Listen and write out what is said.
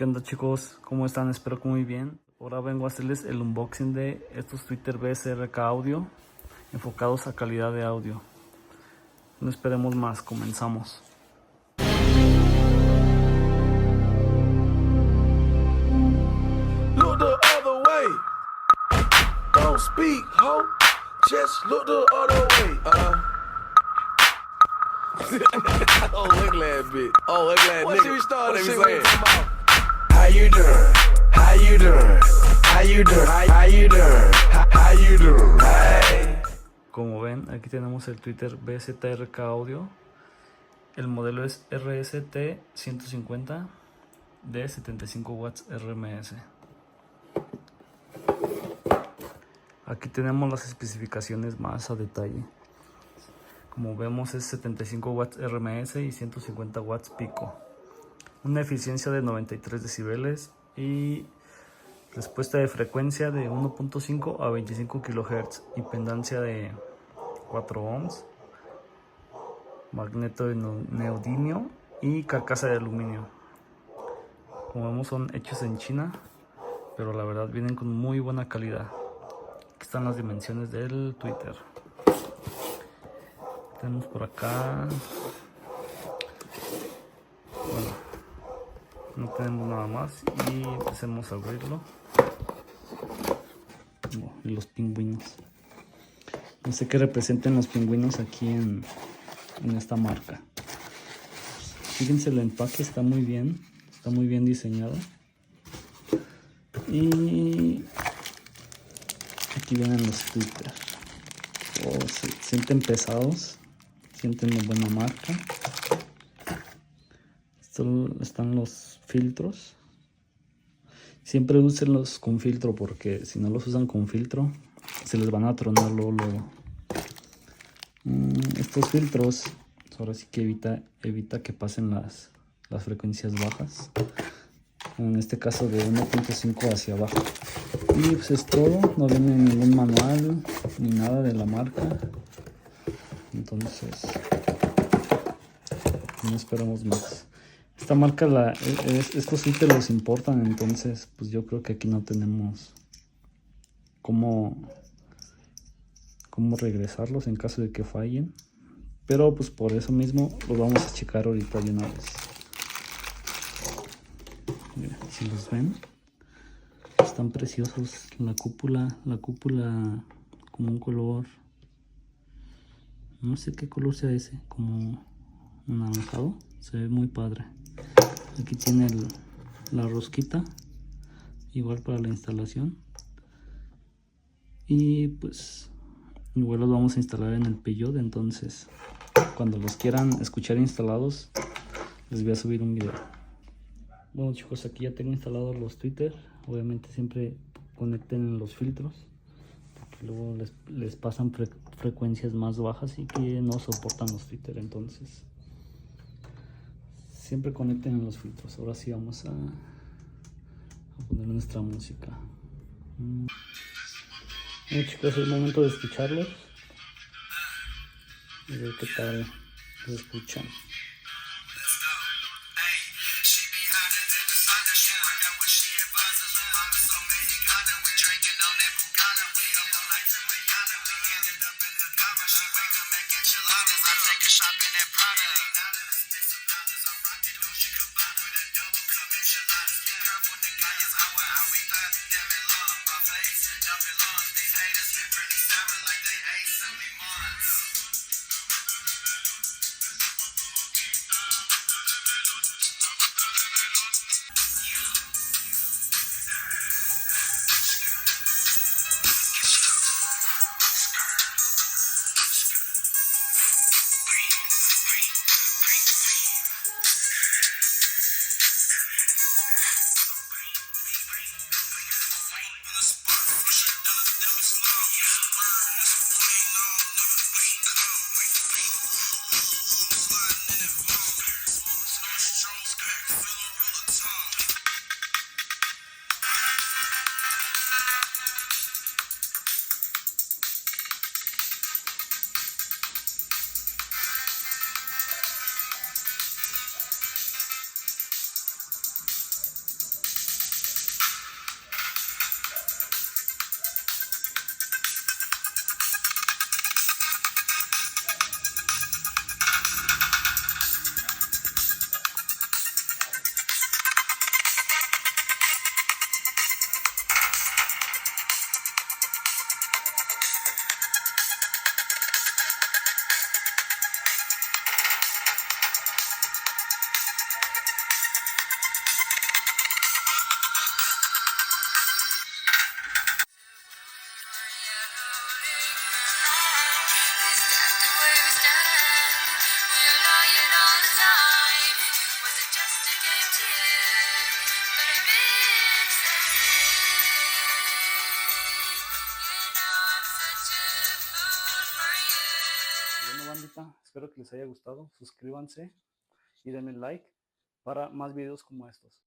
¿Qué onda, chicos? ¿Cómo están? Espero que muy bien. Ahora vengo a hacerles el unboxing de estos Twitter BSRK Audio enfocados a calidad de audio. No esperemos más, comenzamos. Look the other way. Don't speak, ho. Just look the other way. Oh, look at that bitch. Oh, look at that nigga. What you started saying? How you doing? How you doing? How you doing? How you doing? How you doing? Hey. Como ven, aquí tenemos el Twitter BSRK Audio. El modelo es RST150 de 75 watts RMS. Aquí tenemos las especificaciones más a detalle. Como vemos, es 75 watts RMS y 150 watts pico. Una eficiencia de 93 decibeles y respuesta de frecuencia de 1.5 a 25 kHz. Impedancia de 4 ohms. Magneto de neodimio y carcasa de aluminio. Como vemos, son hechos en China, pero la verdad vienen con muy buena calidad. Aquí están las dimensiones del Twitter. Tenemos por acá, bueno, no tenemos nada más y empecemos a abrirlo. Y los pingüinos, no sé qué representen los pingüinos aquí en esta marca. Fíjense, el empaque está muy bien diseñado. Y aquí vienen los Twitter. Se sienten pesados, sienten de buena marca. Están los filtros. Siempre úsenlos con filtro, porque si no los usan con filtro se les van a tronar luego. Estos filtros ahora sí que evita que pasen las frecuencias bajas, en este caso de 1.5 hacia abajo. Y pues es todo, no viene ningún manual ni nada de la marca, entonces no esperamos más. Esta marca, estos sí te los importan, entonces pues yo creo que aquí no tenemos cómo regresarlos en caso de que fallen, pero pues por eso mismo los vamos a checar ahorita de una vez. Mira, si los ven, están preciosos. La cúpula como un color, no sé qué color sea ese, como anaranjado, se ve muy padre. Aquí tiene la rosquita, igual para la instalación, y pues igual los vamos a instalar en el Peugeot. Entonces cuando los quieran escuchar instalados les voy a subir un video. Bueno, chicos, aquí ya tengo instalados los Twitter. Obviamente siempre conecten los filtros, porque luego les pasan frecuencias más bajas y que no soportan los Twitter. Entonces siempre conecten los filtros. Ahora sí vamos a poner nuestra música. Bueno, chicos, es momento de escucharlos y ver qué tal se escuchan. Espero que les haya gustado. Suscríbanse y denle like para más videos como estos.